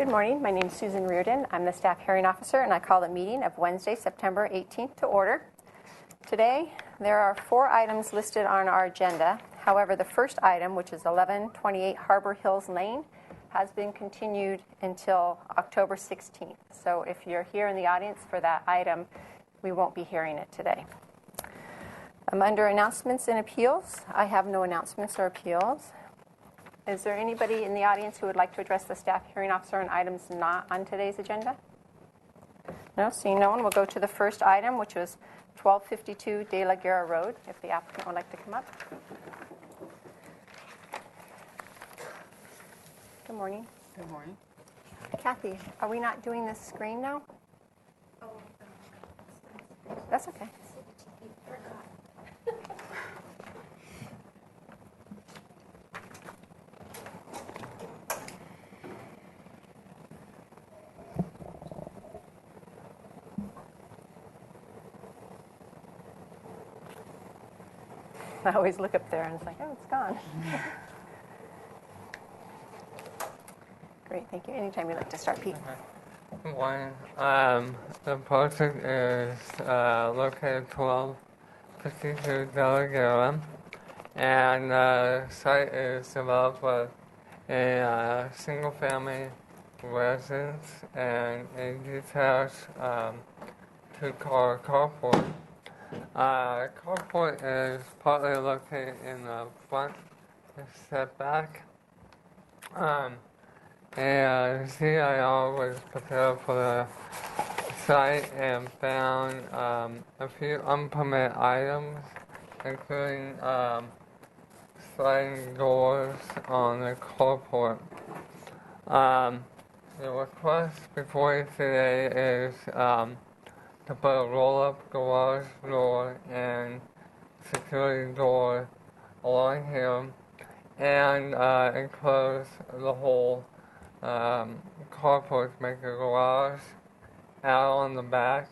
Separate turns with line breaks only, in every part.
Good morning. My name is Susan Reardon. I'm the staff hearing officer, and I call the meeting of Wednesday, September 18th to order. Today, there are 4 items listed on our agenda. However, the first item, which is 1128 Harbor Hills Lane, has been continued until October 16th. So if you're here in the audience for that item, we won't be hearing it today. Under announcements and appeals, I have no announcements or appeals. Is there anybody in the audience who would like to address the staff hearing officer on items not on today's agenda? No, seeing no one, we'll go to the first item, which was 1252 De La Guerra Road, if the applicant would like to come up. Good morning.
Good morning.
Kathy, are we not doing this screen now? That's okay. I always look up there and it's like, oh, it's gone. Great, thank you. Anytime you'd like to start, Pete.
One, the project is located 1252 De La Guerra, and the site is developed with a single-family residence and a detached 2-car carport. Carport is partly located in the front setback. And CIR was prepared for the site and found a few unpermitted items, including sliding doors on the carport. The request before you today is to put a roll-up garage door and security door along here and enclose the whole carport, make a garage out on the back,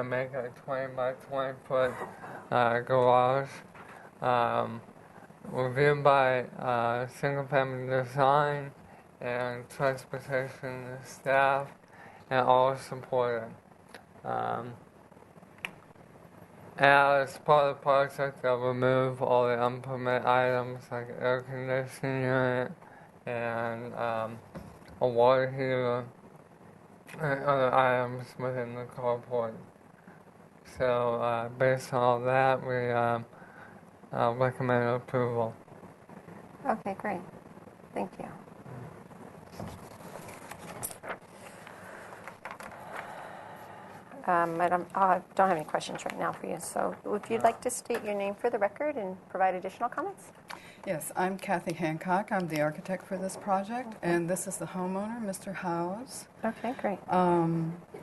make a 20 by 20 foot garage. Reviewed by single family design and transportation staff, and all supported. As part of the project, they'll remove all the unpermitted items like air conditioning unit and a water heater and other items within the carport. So based on all that, we recommend approval.
Okay, great. Thank you. I don't have any questions right now for you. So if you'd like to state your name for the record and provide additional comments.
Yes, I'm Kathy Hancock. I'm the architect for this project, and this is the homeowner, Mr. Howes.
Okay, great.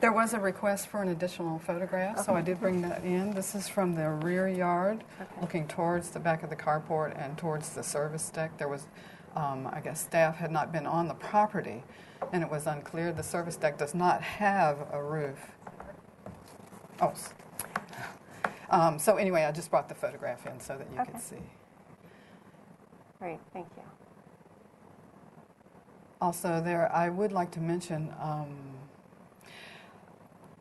There was a request for an additional photograph, so I did bring that in. This is from the rear yard, looking towards the back of the carport and towards the service deck. There was, I guess, staff had not been on the property, and it was unclear. The service deck does not have a roof. So anyway, I just brought the photograph in so that you could see.
Great, thank you.
Also, I would like to mention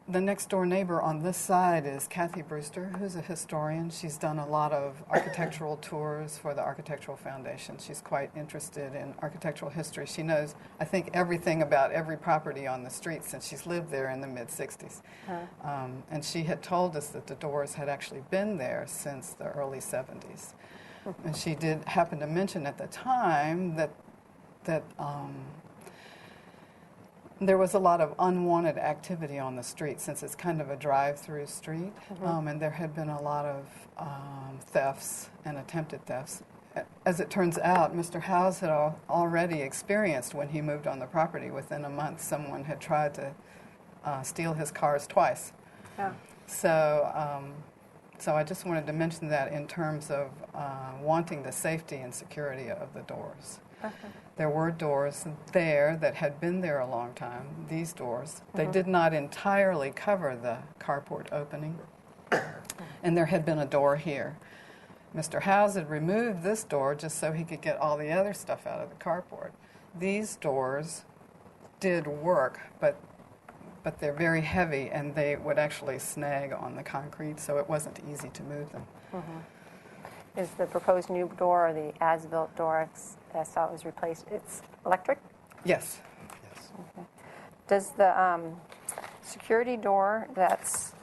the next door neighbor on this side is Kathy Brewster, who's a historian. She's done a lot of architectural tours for the Architectural Foundation. She's quite interested in architectural history. She knows, I think, everything about every property on the street since she's lived there in the mid-'60s. And she had told us that the doors had actually been there since the early 70s. And she did happen to mention at the time that there was a lot of unwanted activity on the street since it's kind of a drive-through street, and there had been a lot of thefts and attempted thefts. As it turns out, Mr. Howes had already experienced when he moved on the property. Within a month, someone had tried to steal his cars twice.
Yeah.
So I just wanted to mention that in terms of wanting the safety and security of the doors. There were doors there that had been there a long time, these doors. They did not entirely cover the carport opening, and there had been a door here. Mr. Howes had removed this door just so he could get all the other stuff out of the carport. These doors did work, but they're very heavy, and they would actually snag on the concrete, so it wasn't easy to move them.
Is the proposed new door or the as-built door, I saw it was replaced, it's electric?
Yes.
Does the security door that's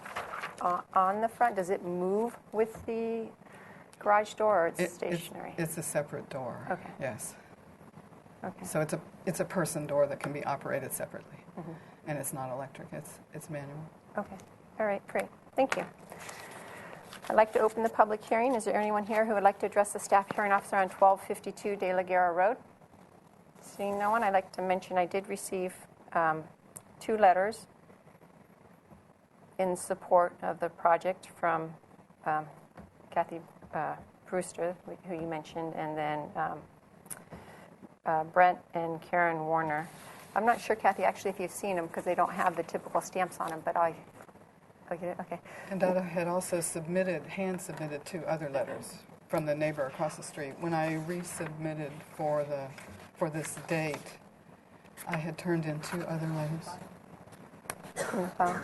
on the front, does it move with the garage door, or it's stationary?
It's a separate door.
Okay.
Yes.
Okay.
So it's a person door that can be operated separately, and it's not electric. It's manual.
Okay. All right, great. Thank you. I'd like to open the public hearing. Is there anyone here who would like to address the staff hearing officer on 1252 De La Guerra Road? Seeing no one, I'd like to mention I did receive 2 letters in support of the project from Kathy Brewster, who you mentioned, and then Brent and Karen Warner. I'm not sure, Kathy, actually, if you've seen them, because they don't have the typical stamps on them, but okay.
And Dada had also hand-submitted 2 other letters from the neighbor across the street. When I resubmitted for this date, I had turned in 2 other letters.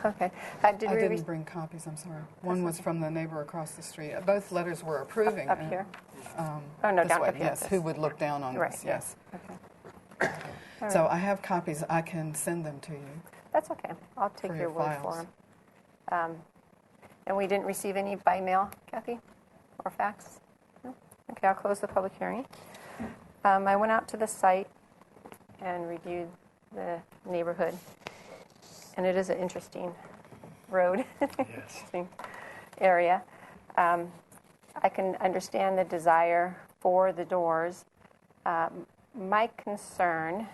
Okay.
I didn't bring copies, I'm sorry. One was from the neighbor across the street. Both letters were approving.
Up here?
Oh,
no,
this
down
way,
up here.
yes, who would look down on
Right,
this,
yeah.
yes.
Okay. All
So
right.
I have copies. I can send them to you.
That's okay. I'll take
For
your
your
word for
files.
them. And we didn't receive any by mail, Kathy, or fax? No? Okay, I'll close the public hearing. I went out to the site and reviewed the neighborhood, and it is an interesting road, interesting area. I can understand the desire for the doors. My concern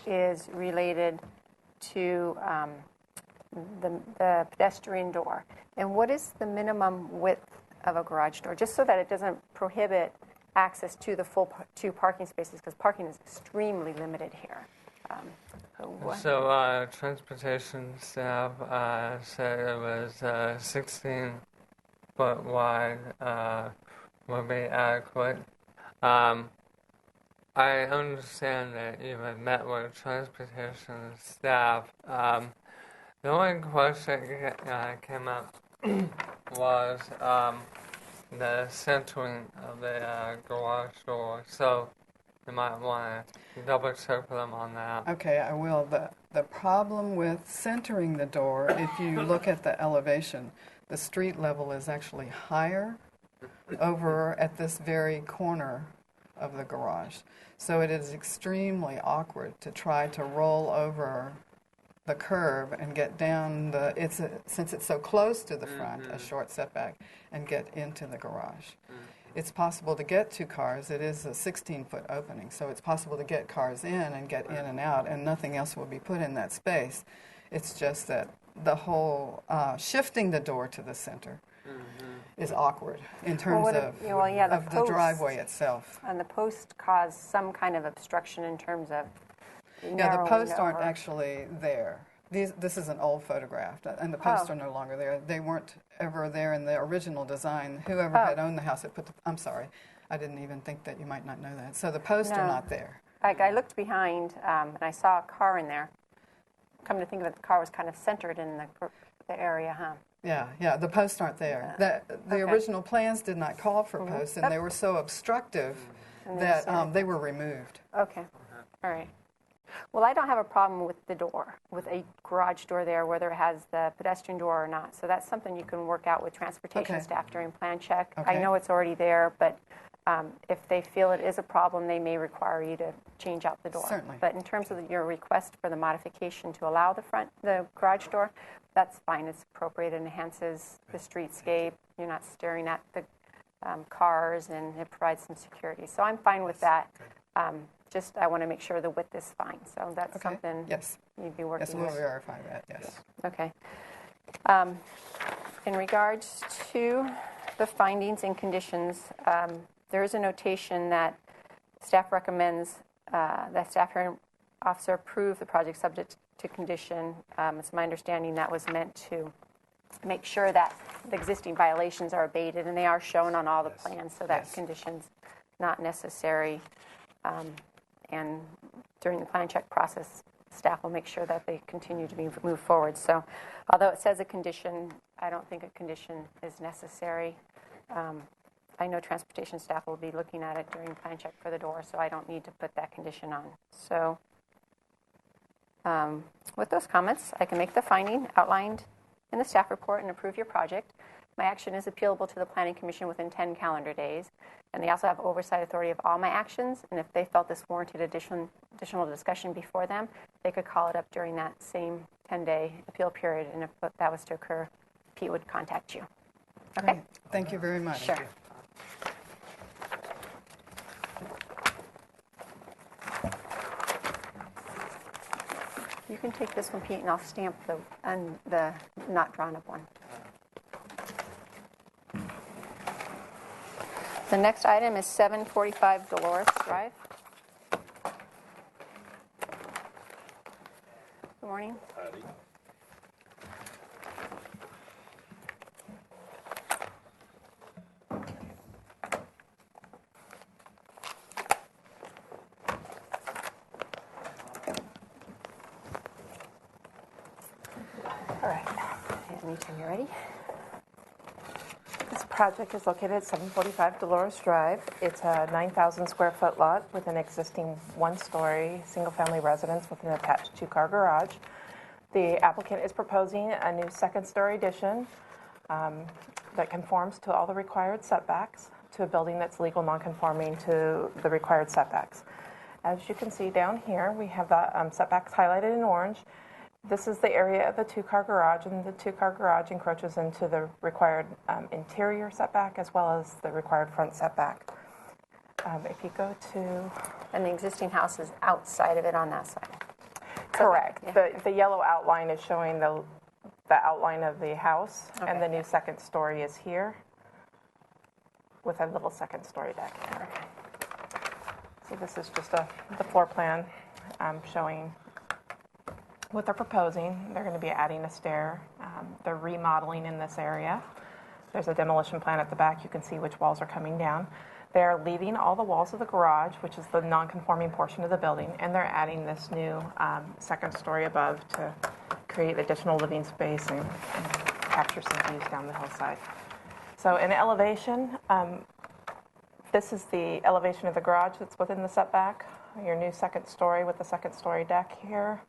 is related to the pedestrian door. And what is the minimum width of a garage door? Just so that it doesn't prohibit access to the full 2 parking spaces, because parking is extremely limited here.
So transportation staff said it was 16 foot wide would be adequate. I understand that you had met with transportation staff. The only question that came up was the centering of the garage door. So you might want to double check with them on that.
Okay, I will. The problem with centering the door, if you look at the elevation, the street level is actually higher over at this very corner of the garage. So it is extremely awkward to try to roll over the curb and get down since it's so close to the front, a short setback, and get into the garage. It's possible to get 2 cars. It is a 16-foot opening, so it's possible to get cars in and get in and out, and nothing else will be put in that space. It's just that the whole shifting the door to the center is awkward in terms of the driveway itself.
And the posts cause some kind of obstruction in terms of
Yeah, the posts aren't
over.
actually there. This is an old photograph, and the posts are no longer there. They weren't ever there in the original design. Whoever had owned the house had put I'm sorry, I didn't even think that you might not know that. So the posts are not there.
I looked behind, and I saw a car in there. Come to think of it, the car was kind of centered in the area, huh?
Yeah, the posts aren't there. The original plans did not call for posts, and they were so obstructive that they were removed.
Okay, all right. Well, I don't have a problem with the door, with a garage door there, whether it has the pedestrian door or not. So that's something you can work out with transportation staff during plan check. I know it's already there, but if they feel it is a problem, they may require you to change out the door.
Certainly.
But in terms of your request for the modification to allow the garage door, that's fine. It's appropriate. It enhances the streetscape. You're not staring at the cars, and it provides some security. So I'm fine with that. Just I want to make sure the width is fine. So that's something you'd be working
Yes, we'll
with.
verify that, yes.
Okay. In regards to the findings and conditions, there is a notation that staff recommends that staff hearing officer approve the project subject to condition. It's my understanding that was meant to make sure that the existing violations are abated, and they are shown on all the plans, so that condition's not necessary. And during the plan check process, staff will make sure that they continue to be moved forward. So although it says a condition, I don't think a condition is necessary. I know transportation staff will be looking at it during plan check for the door, so I don't need to put that condition on. So with those comments, I can make the finding outlined in the staff report and approve your project. My action is appealable to the Planning Commission within 10 calendar days, and they also have oversight authority of all my actions, and if they felt this warranted additional discussion before them, they could call it up during that same 10-day appeal period, and if that was to occur, Pete would contact you. Okay?
Great. Thank you very much.
Sure. You can take this one, Pete, and I'll stamp the not drawn up one. The next item is 745 Dolores Drive. Good morning.
Howdy.
All right.
Anytime you're ready.
This project is located at 745 Dolores Drive. It's a 9,000 square foot lot with an existing one-story single-family residence with an attached two-car garage. The applicant is proposing a new second-story addition that conforms to all the required setbacks to a building that's legal non-conforming to the required setbacks. As you can see down here, we have the setbacks highlighted in orange. This is the area of the two-car garage, and the two-car garage encroaches into the required interior setback as well as the required front setback. If you go to...
And the existing house is outside of it on that side.
Correct.
Yeah.
The yellow outline is showing the outline of the house,
Okay.
and the new second story is here with a little second story deck here. So this is just the floor plan showing what they're proposing. They're going to be adding a stair. They're remodeling in this area. There's a demolition plan at the back. You can see which walls are coming down. They're leaving all the walls of the garage, which is the non-conforming portion of the building, and they're adding this new second story above to create additional living space and capture some views down the hillside. So in elevation, this is the elevation of the garage that's within the setback. Your new second story with the second story deck here.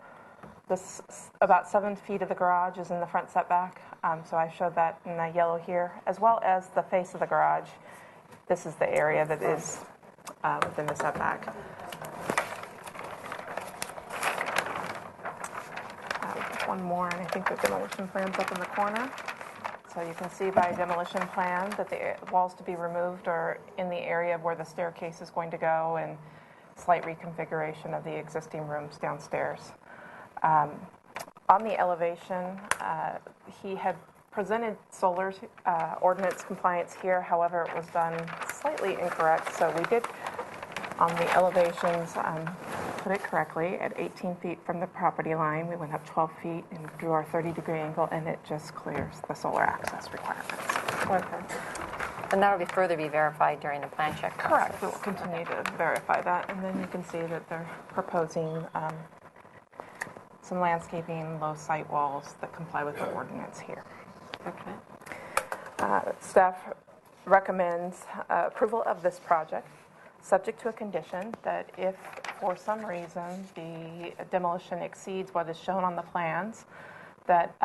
This about 7 feet of the garage is in the front setback, so I showed that in the yellow here, as well as the face of the garage. This is the area that is within the setback. One more, and I think the demolition plan's up in the corner. So you can see by demolition plan that the walls to be removed are in the area where the staircase is going to go, and slight reconfiguration of the existing rooms downstairs. On the elevation, he had presented solar ordinance compliance here. However, it was done slightly incorrect. So we did, on the elevations, put it correctly at 18 feet from the property line. We went up 12 feet and drew our 30-degree angle, and it just clears the solar access requirements.
Okay. And that'll be further be verified during the plan check process.
Correct. We will continue to verify that, and then you can see that they're proposing some landscaping, low site walls that comply with the ordinance here.
Okay.
Staff recommends approval of this project, subject to a condition that if for some reason the demolition exceeds what is shown on the plans, that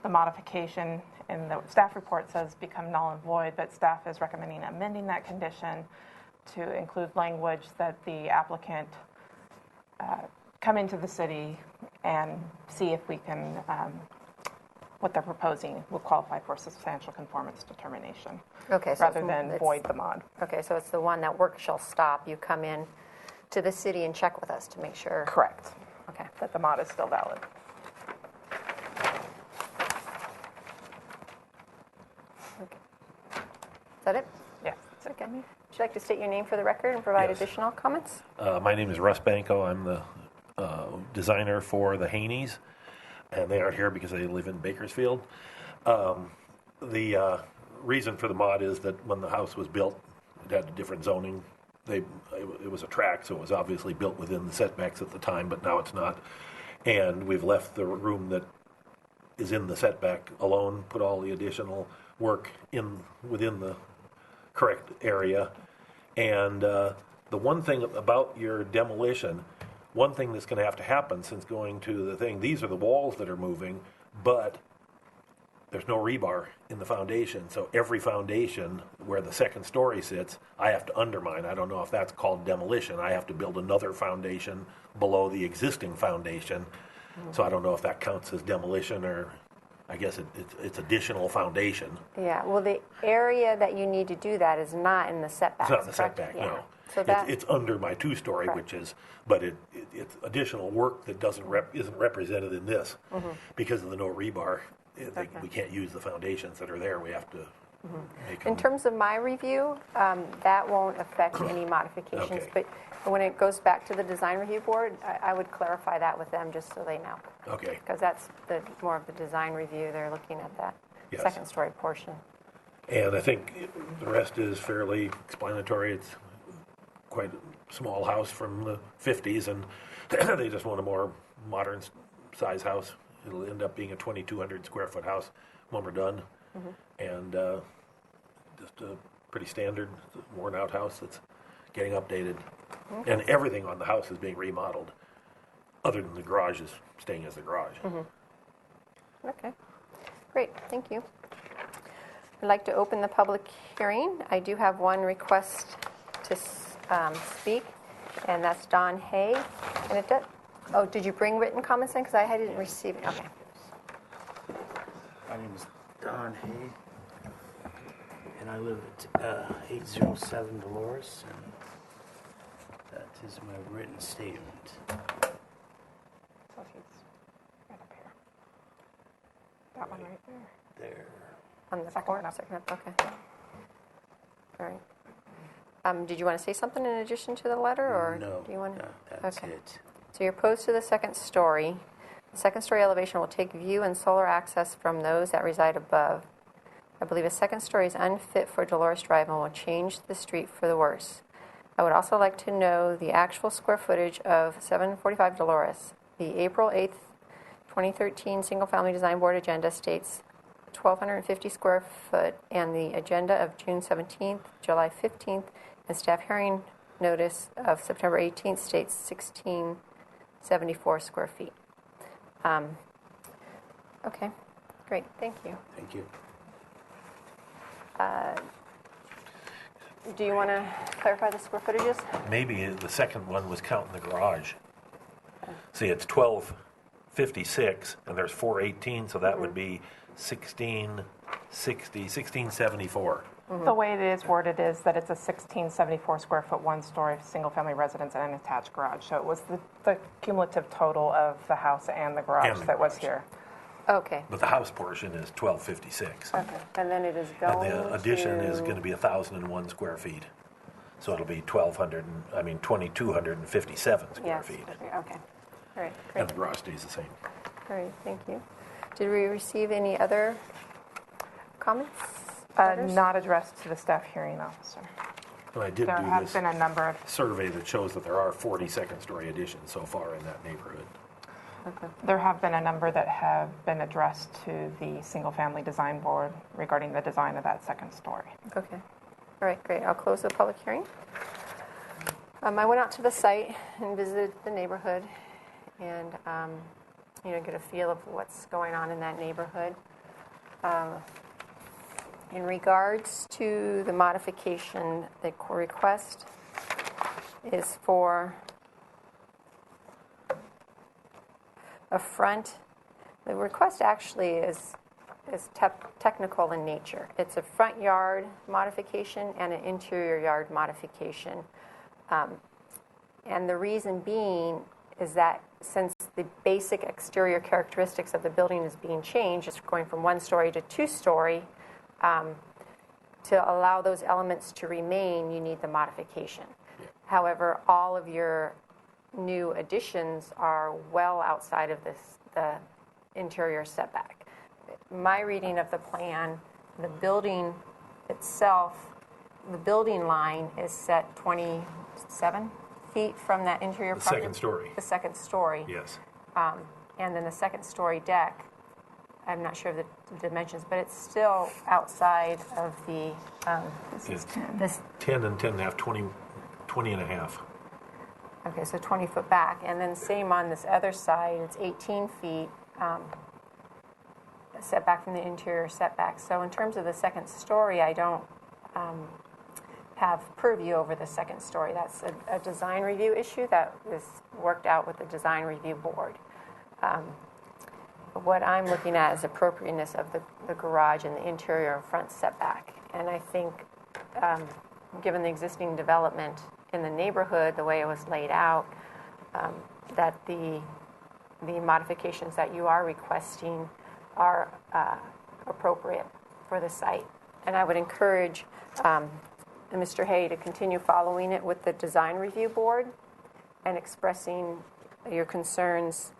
the modification in the staff report says become null and void, but staff is recommending amending that condition to include language that the applicant come into the city and see if we can, what they're proposing will qualify for substantial conformance determination,
Okay. So
rather than void the mod.
Okay, so it's the one that work shall stop. You come in to the city and check with us to make sure.
Correct.
Okay.
That the mod is still valid.
Is that it?
Yes.
Okay. Would you like to state your name for the record and provide
Yes.
additional comments?
My name is Russ Banco. I'm the designer for the Haneys, and they aren't here because they live in Bakersfield. The reason for the mod is that when the house was built, it had a different zoning. It was a tract, so it was obviously built within the setbacks at the time, but now it's not. And we've left the room that is in the setback alone, put all the additional work within the correct area. And the one thing about your demolition, one thing that's going to have to happen since going to the thing, these are the walls that are moving, but there's no rebar in the foundation. So every foundation where the second story sits, I have to undermine. I don't know if that's called demolition. I have to build another foundation below the existing foundation. So I don't know if that counts as demolition, or I guess it's additional foundation.
Yeah, well, the area that you need to do that is not in the setbacks,
It's not in the
correct?
setback,
Yeah.
no.
So that,
It's under my two-story,
Correct.
which is, but it's additional work that isn't represented in this because of the no rebar. We can't use the foundations that are there. We have to make them.
in terms of my review, that won't affect any modifications.
Okay.
But when it goes back to the design review board, I would clarify that with them just so they know.
Okay.
Because that's more of the design review. They're looking at that
Yes.
second story portion.
And I think the rest is fairly explanatory. It's quite a small house from the 50s, and they just want a more modern size house. It'll end up being a 2,200 square foot house when we're done. And just a pretty standard, worn out house that's getting updated. And everything on the house is being remodeled, other than the garage is staying as the garage.
Okay, great, thank you. I'd like to open the public hearing. I do have one request to speak, and that's Don Hay. And it does, oh, did you bring written comments in? Because I didn't receive it. Okay.
My name is Don Hay, and I live at 807 Dolores, and that is my written statement.
So he's right up here. That one right there.
There.
On the
Second
corner,
one up.
second up, okay. All right. Did you want to say something in addition to the letter, or
No,
do you want to?
no, that's
Okay.
it.
So you're opposed to the second story. The second story elevation will take view and solar access from those that reside above. I believe a second story is unfit for Dolores Drive and will change the street for the worse. I would also like to know the actual square footage of 745 Dolores. The April 8th, 2013 Single Family Design Board agenda states 1,250 square foot, and the agenda of June 17th, July 15th, and staff hearing notice of September 18th states 1,674 square feet. Okay, great, thank you.
Thank you.
Do you want to clarify the square footages?
Maybe the second one was counting the garage. See, it's 1,256, and there's 418, so that would be 1,660, 1,674.
The way it is worded is that it's a 1,674 square foot, one-story, single-family residence and an attached garage. So it was the cumulative total of the house and the garage
And the
that was
garage.
here.
Okay,
But the house portion is 1,256.
okay, and then it is
And
going
the addition is going to be 1,001 square feet. So it'll be 2,257 square
Yes,
feet.
okay, all right,
And
great,
the garage stays the same.
all right, thank you. Did we receive any other comments? letters?
Not addressed to the staff hearing officer.
And I did
There
do
have
this
been a number of,
survey that shows that there are 40 second-story additions so far in that neighborhood.
there have been a number that have been addressed to the single-family design board regarding the design of that second story.
Okay, all right, great, I'll close the public hearing. I went out to the site and visited the neighborhood and, get a feel of what's going on in that neighborhood. In regards to the modification, the request is for a front. The request actually is technical in nature. It's a front yard modification and an interior yard modification. And the reason being is that since the basic exterior characteristics of the building is being changed, it's going from one story to two story, to allow those elements to remain, you need the modification. However, all of your new additions are well outside of the interior setback. My reading of the plan, the building itself, the building line is set 27 feet from that interior
The
part.
second story.
The second story.
Yes.
and then the second-story deck, I'm not sure of the dimensions, but it's still outside of the, this is
Yeah.
10. This,
10 and 10 and a half, 20 and a half.
okay, so 20 foot back. And then same on this other side, it's 18 feet setback from the interior setback. So in terms of the second story, I don't have purview over the second story. That's a design review issue that is worked out with the design review board. What I'm looking at is appropriateness of the garage and the interior and front setback. And I think, given the existing development in the neighborhood, the way it was laid out, that the modifications that you are requesting are appropriate for the site. And I would encourage Mr. Hay to continue following it with the design review board and expressing your concerns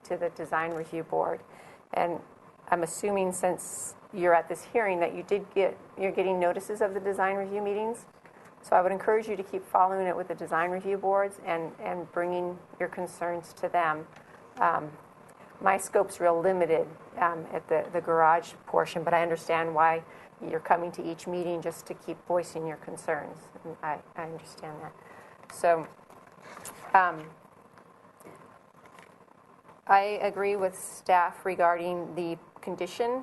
to the design review board. And I'm assuming, since you're at this hearing, that you're getting notices of the design review meetings. So I would encourage you to keep following it with the design review boards and bringing your concerns to them. My scope's real limited at the garage portion, but I understand why you're coming to each meeting just to keep voicing your concerns. And I understand that. So I agree with staff regarding the condition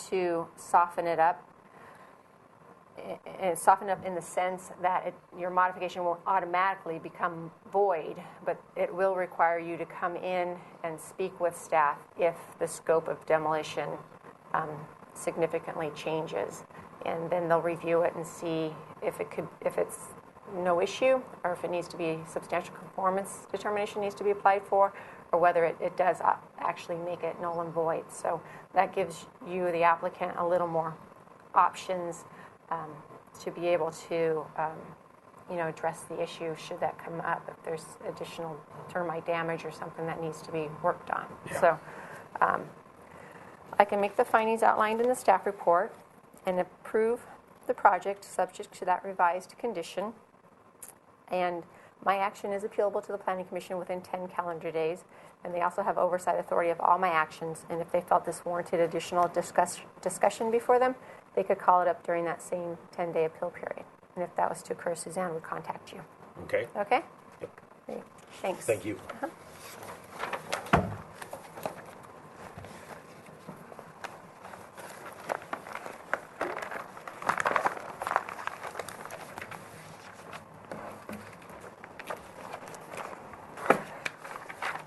to soften it up. And soften up in the sense that your modification won't automatically become void, but it will require you to come in and speak with staff if the scope of demolition significantly changes. And then they'll review it and see if it's no issue, or if it needs to be substantial conformance determination needs to be applied for, or whether it does actually make it null and void. So that gives you, the applicant, a little more options to be able to, address the issue should that come up, if there's additional termite damage or something that needs to be worked on.
Yeah.
So I can make the findings outlined in the staff report and approve the project subject to that revised condition. And my action is appealable to the Planning Commission within 10 calendar days, and they also have oversight authority of all my actions. And if they felt this warranted additional discussion before them, they could call it up during that same 10-day appeal period. And if that was to occur, Suzanne would contact you.
Okay?
Okay?
Yep.
Great. Thanks.
Thank you.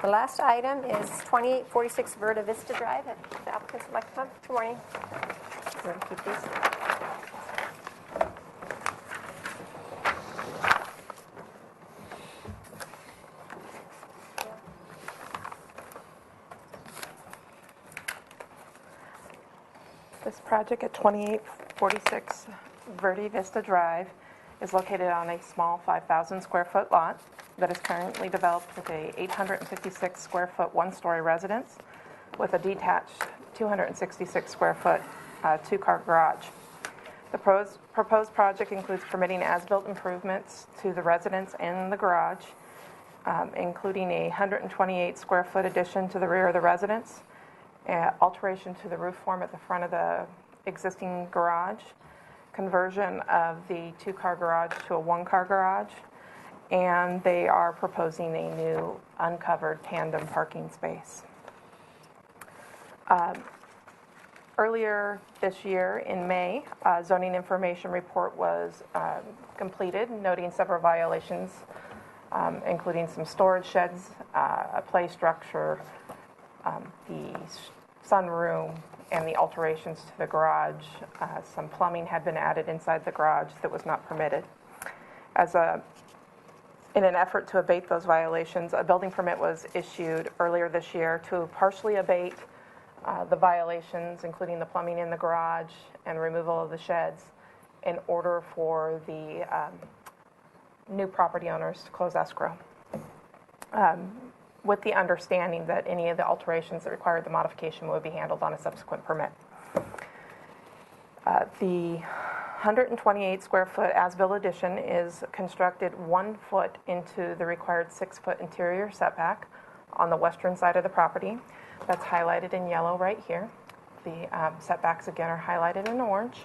The last item is 2846 Verta Vista Drive. If the applicants would like to come. Good morning. You want to keep these?
This project at 2846 Verde Vista Drive is located on a small 5,000 square foot lot that is currently developed with a 856 square foot one-story residence with a detached 266 square foot two-car garage. The proposed project includes permitting as-built improvements to the residence and the garage, including a 128 square foot addition to the rear of the residence, alteration to the roof form at the front of the existing garage, conversion of the two-car garage to a one-car garage, and they are proposing a new uncovered tandem parking space. Earlier this year, in May, a zoning information report was completed, noting several violations, including some storage sheds, a play structure, the sunroom, and the alterations to the garage. Some plumbing had been added inside the garage that was not permitted. In an effort to abate those violations, a building permit was issued earlier this year to partially abate the violations, including the plumbing in the garage and removal of the sheds, in order for the new property owners to close escrow, with the understanding that any of the alterations that required the modification would be handled on a subsequent permit. The 128 square foot as-built addition is constructed 1 foot into the required 6 foot interior setback on the western side of the property. That's highlighted in yellow right here. The setbacks, again, are highlighted in orange.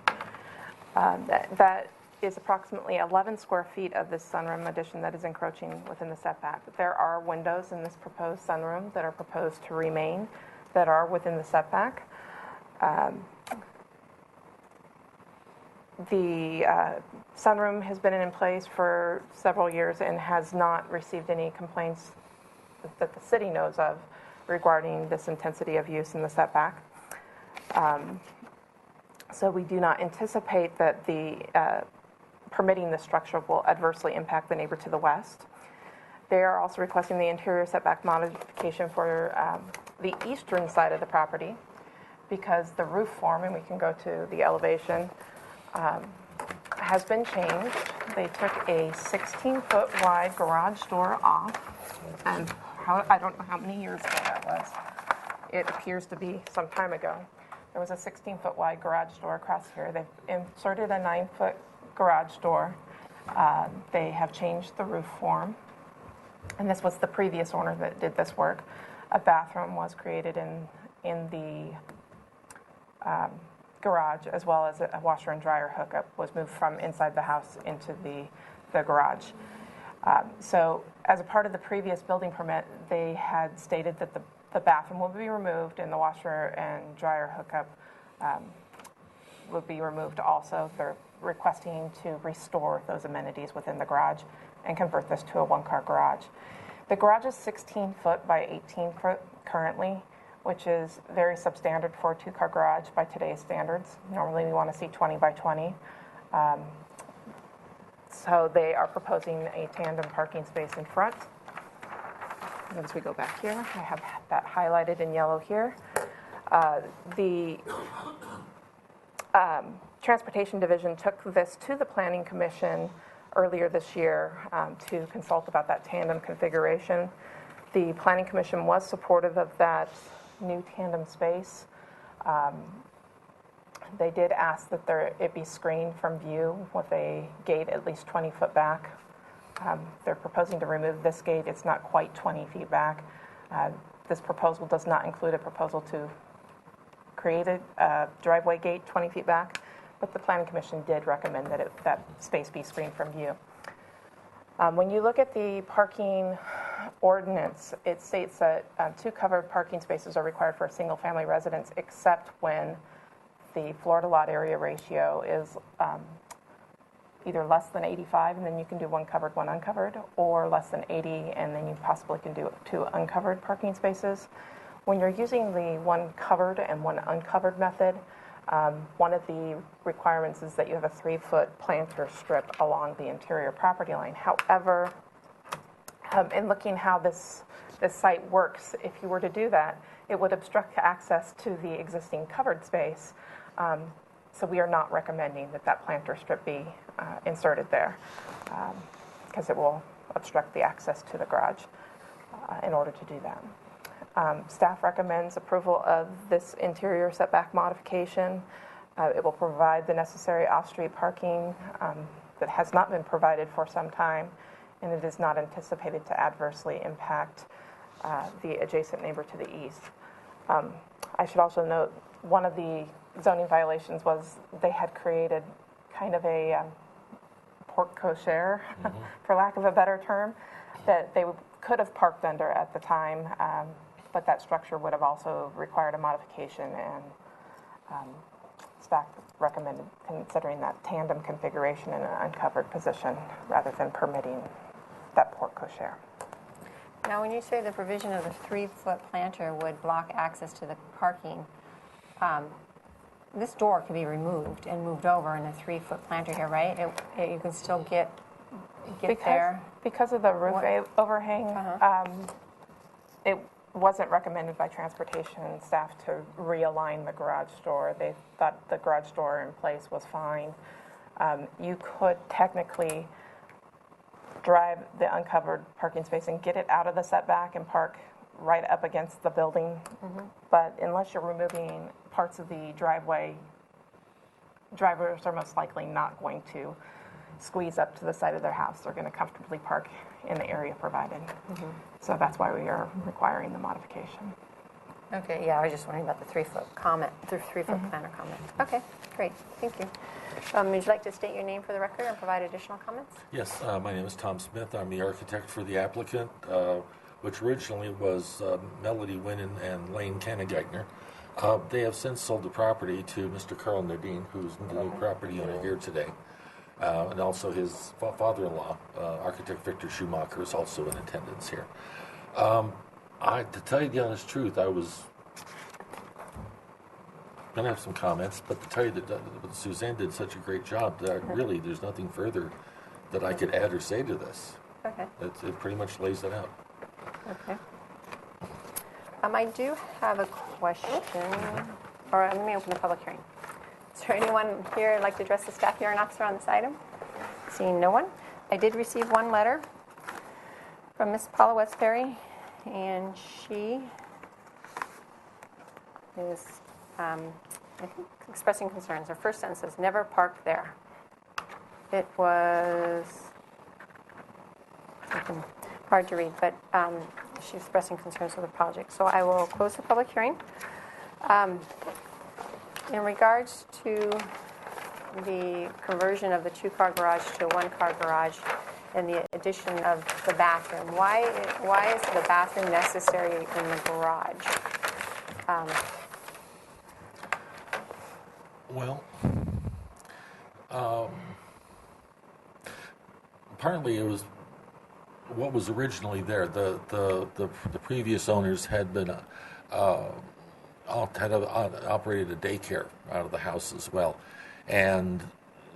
That is approximately 11 square feet of this sunroom addition that is encroaching within the setback. There are windows in this proposed sunroom that are proposed to remain that are within the setback. The sunroom has been in place for several years and has not received any complaints that the city knows of regarding this intensity of use in the setback. So we do not anticipate that the permitting the structure will adversely impact the neighbor to the west. They are also requesting the interior setback modification for the eastern side of the property because the roof form, and we can go to the elevation, has been changed. They took a 16-foot wide garage door off, and I don't know how many years ago that was. It appears to be some time ago. There was a 16-foot wide garage door across here. They've inserted a 9-foot garage door. They have changed the roof form, and this was the previous owner that did this work. A bathroom was created in the garage, as well as a washer and dryer hookup was moved from inside the house into the garage. So as a part of the previous building permit, they had stated that the bathroom will be removed and the washer and dryer hookup will be removed also. They're requesting to restore those amenities within the garage and convert this to a one-car garage. The garage is 16 foot by 18 foot currently, which is very substandard for a two-car garage by today's standards. Normally we want to see 20 by 20. So they are proposing a tandem parking space in front. Once we go back here, I have that highlighted in yellow here. The Transportation Division took this to the Planning Commission earlier this year to consult about that tandem configuration. The Planning Commission was supportive of that new tandem space. They did ask that it be screened from view with a gate at least 20 foot back. They're proposing to remove this gate. It's not quite 20 feet back. This proposal does not include a proposal to create a driveway gate 20 feet back, but the Planning Commission did recommend that that space be screened from view. When you look at the parking ordinance, it states that 2 covered parking spaces are required for a single-family residence, except when the floor-to-lot area ratio is either less than 85, and then you can do 1 covered, 1 uncovered, or less than 80, and then you possibly can do 2 uncovered parking spaces. When you're using the 1 covered and 1 uncovered method, one of the requirements is that you have a 3-foot planter strip along the interior property line. However, in looking how this site works, if you were to do that, it would obstruct access to the existing covered space. So we are not recommending that planter strip be inserted there because it will obstruct the access to the garage in order to do that. Staff recommends approval of this interior setback modification. It will provide the necessary off-street parking that has not been provided for some time, and it is not anticipated to adversely impact the adjacent neighbor to the east. I should also note one of the zoning violations was they had created kind of a porte cochere, for lack of a better term, that they could have parked under at the time, but that structure would have also required a modification, and staff recommended considering that tandem configuration in an uncovered position rather than permitting that porte cochere.
Now, when you say the provision of the 3-foot planter would block access to the parking, this door can be removed and moved over in a 3-foot planter here, right? You can still get there.
Because of the roof overhang, it wasn't recommended by transportation staff to realign the garage door. They thought the garage door in place was fine. You could technically drive the uncovered parking space and get it out of the setback and park right up against the building. But unless you're removing parts of the driveway, drivers are most likely not going to squeeze up to the side of their house. They're going to comfortably park in the area provided. So that's why we are requiring the modification.
Okay, yeah, I was just wondering about the 3-foot comment, the 3-foot planter comment. Okay, great, thank you. Would you like to state your name for the record and provide additional comments?
Yes, my name is Tom Smith. I'm the architect for the applicant, which originally was Melody Winnan and Lane Cannegeigner. They have since sold the property to Mr. Carl Nadine, who's the new property owner here today, and also his father-in-law, architect Victor Schumacher, is also in attendance here. To tell you the honest truth, I was going to have some comments, but to tell you that Suzanne did such a great job that really there's nothing further that I could add or say to this.
Okay.
It pretty much lays it out.
Okay. I do have a question, or let me open the public hearing. Is there anyone here who'd like to address the staff hearing officer on this item? Seeing no one. I did receive one letter from Miss Paula Westbury, and she is, I think, expressing concerns. Her first sentence says, "Never park there." It was something hard to read, but she's expressing concerns with the project. So I will close the public hearing. In regards to the conversion of the 2-car garage to a 1-car garage and the addition of the bathroom, why is the bathroom necessary in the garage?
Well, partly it was what was originally there. The previous owners had been operated a daycare out of the house as well, and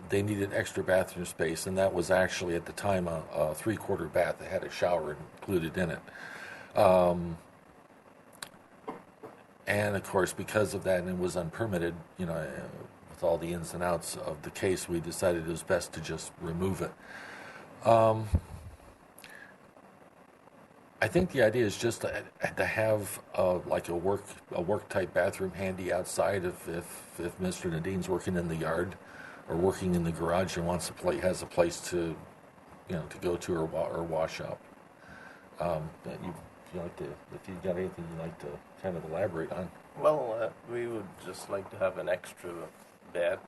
they needed extra bathroom space, and that was actually at the time a 3-quarter bath that had a shower included in it. And of course, because of that, and it was unpermitted, with all the ins and outs of the case, we decided it was best to just remove it. I think the idea is just to have like a work type bathroom handy outside if Mr. Nadine's working in the yard or working in the garage and has a place to go to or wash up. If you got anything you'd like to kind of elaborate on.
Well, we would just like to have an extra bed,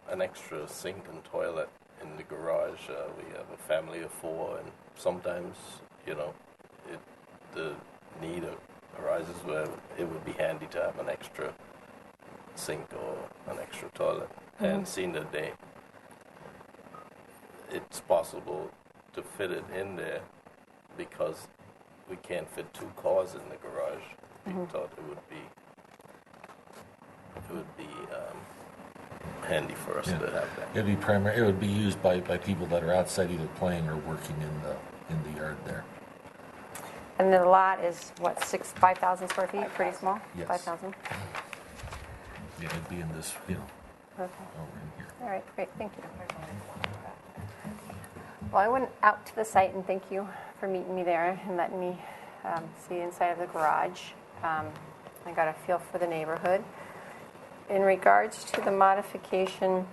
an extra sink and toilet in the garage. We have a family of 4, and sometimes, the need arises where it would be handy to have an extra sink or an extra toilet. Mm-hmm. And seeing that it's possible to fit it in there because we can't fit 2 cars in the garage. We thought it would be handy for us to have that.
It would be used by people that are outside either playing or working in the yard there.
And the lot is, 5,000 square feet? Pretty small?
Yes.
5,000?
Yeah, it'd be in this,
Okay.
over in here.
All right, great, thank you. Well, I went out to the site, and thank you for meeting me there and letting me see inside of the garage. I got a feel for the neighborhood. In regards to the modification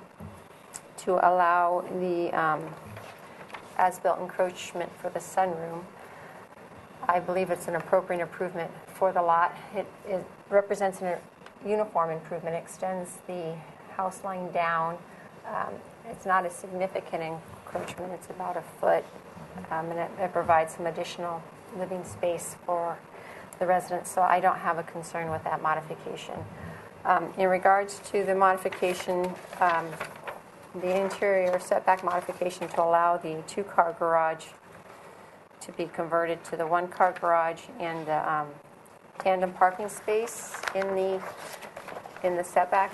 to allow the as-built encroachment for the sunroom, I believe it's an appropriate improvement for the lot. It represents a uniform improvement, extends the house line down. It's not a significant encroachment, it's about a foot, and it provides some additional living space for the residents, so I don't have a concern with that modification. In regards to the modification, the interior setback modification to allow the 2-car garage to be converted to the 1-car garage and tandem parking space in the setback.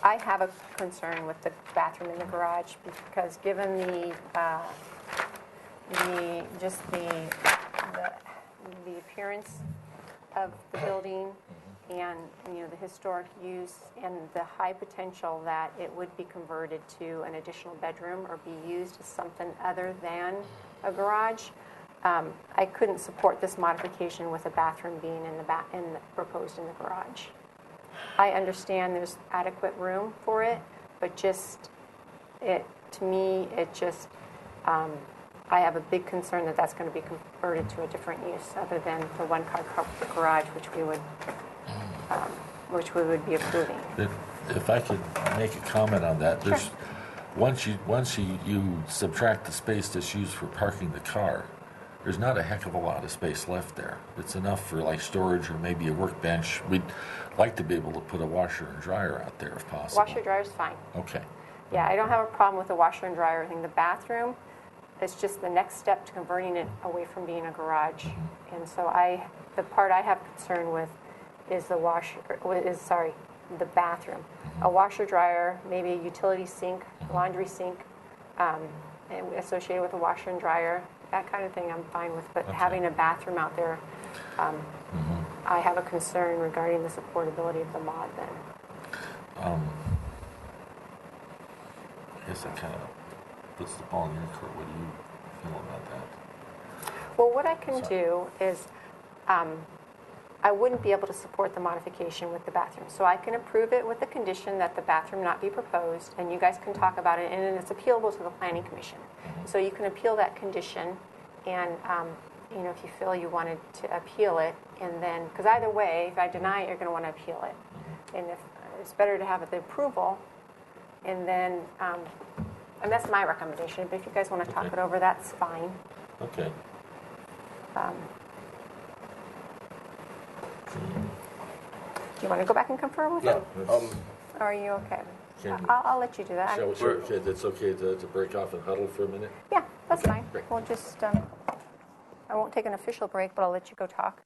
I have a concern with the bathroom in the garage because given the appearance of the building and the historic use and the high potential that it would be converted to an additional bedroom or be used as something other than a garage, I couldn't support this modification with a bathroom being proposed in the garage. I understand there's adequate room for it, but just to me, it just, I have a big concern that that's going to be converted to a different use other than the one-car garage, which we would be approving.
If I could make a comment on that, there's once you subtract the space that's used for parking the car, there's not a heck of a lot of space left there. It's enough for like storage or maybe a workbench. We'd like to be able to put a washer and dryer out there if possible.
Washer dryer's fine.
Okay.
Yeah, I don't have a problem with the washer and dryer thing. The bathroom, it's just the next step to converting it away from being a garage. And so the part I have concern with is the bathroom. A washer dryer, maybe a utility sink, laundry sink, associated with a washer and dryer, that kind of thing I'm fine with. But having a bathroom out there, I have a concern regarding the supportability of the mod then.
I guess that kind of puts the ball in your court. What do you feel about that?
Well, what I can do is I wouldn't be able to support the modification with the bathroom. So I can approve it with the condition that the bathroom not be proposed, and you guys can talk about it, and then it's appealable to the Planning Commission. So you can appeal that condition, and if you feel you wanted to appeal it, and then, because either way, if I deny it, you're going to want to appeal it. And if it's better to have the approval, and then, and that's my recommendation, but if you guys want to talk it over, that's fine.
Okay.
Do you want to go back and confer with him? Or are you okay? I'll let you do that.
Sure, it's okay to break off and huddle for a minute?
Yeah, that's fine.
great.
We'll just, I won't take an official break, but I'll let you go talk.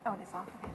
Oh, it is off. Okay.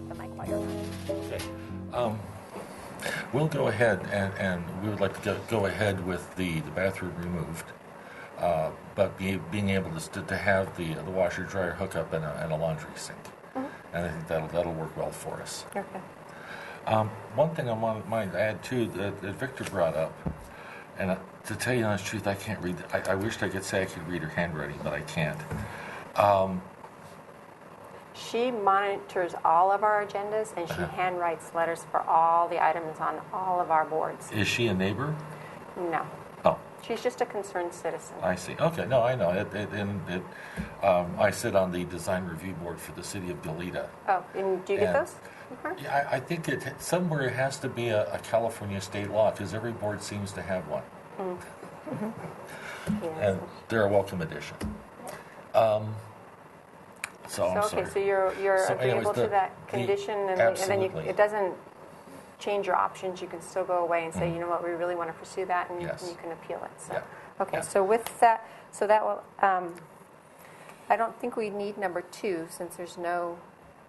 The mic while you're on.
Okay. We'll go ahead and we would like to go ahead with the bathroom removed, but being able to have the washer dryer hookup and a laundry sink. And I think that'll work well for us.
Okay.
One thing I might add too that Victor brought up, and to tell you the honest truth, I can't read. I wished I could say I could read her handwriting, but I can't.
She monitors all of our agendas, and she handwrites letters for all the items on all of our boards.
Is she a neighbor?
No.
Oh.
She's just a concerned citizen.
I see. Okay. No, I know. I sit on the design review board for the city of Goleta.
Oh, and do you get those?
Yeah, I think somewhere it has to be a California state law because every board seems to have one. And they're a welcome addition. So I'm sorry.
Okay, so you're agreeable to that condition, and then it doesn't change your options. You can still go away and say, you know what, we really want to pursue that, and you can appeal it. So, okay, so with that, so that will. I don't think we need number 2 since there's no.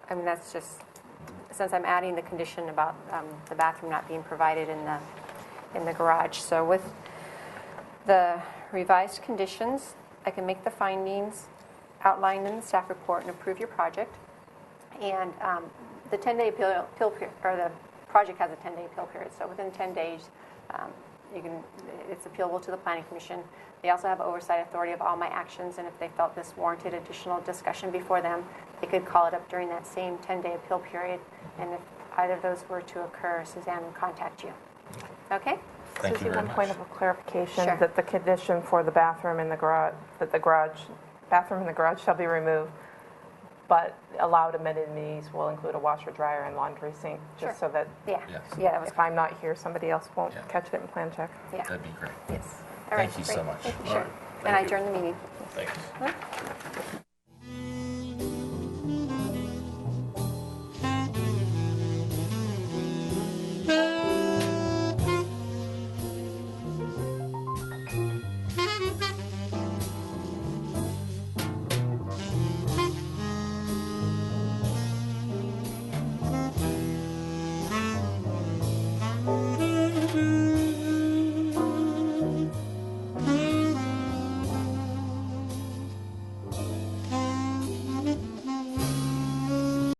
I mean, that's just since I'm adding the condition about the bathroom not being provided in the garage. So with the revised conditions, I can make the findings outlined in the staff report and approve your project. And the 10-day appeal period, or the project has a 10-day appeal period. So within 10 days, it's appealable to the Planning Commission. They also have oversight authority of all my actions, and if they felt this warranted additional discussion before them, they could call it up during that same 10-day appeal period. And if either of those were to occur, Suzanne will contact you. Okay?
Thank you very much.
One point of clarification,
Sure.
that the condition for the bathroom in the garage, bathroom in the garage shall be removed. But allowed amenities will include a washer, dryer, and laundry sink, just so that
Yeah.
Yes.
Yeah, that was,
if I'm not here, somebody else won't
Yeah.
catch it in plan check.
yeah.
That'd be great.
Yes. All right,
Thank you
great.
so much.
Thank you,
All
sure.
right.
And I
Thank you.
adjourn the meeting.
Thanks.